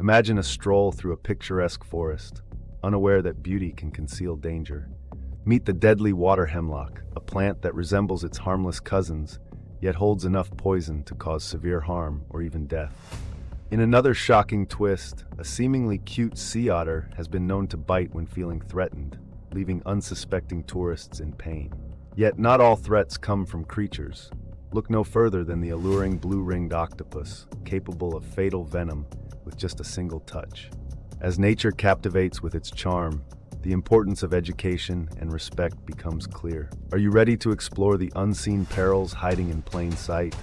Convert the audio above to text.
Imagine a stroll through a picturesque forest, unaware that beauty can conceal danger. Meet the deadly water hemlock, a plant that resembles its harmless cousins, yet holds enough poison to cause severe harm or even death. In another shocking twist, a seemingly cute sea otter has been known to bite when feeling threatened, leaving unsuspecting tourists in pain. Yet not all threats come from creatures. Look no further than the alluring blue-ringed octopus, capable of fatal venom with just a single touch. As nature captivates with its charm, the importance of education and respect becomes clear. Are you ready to explore the unseen perils hiding in plain sight?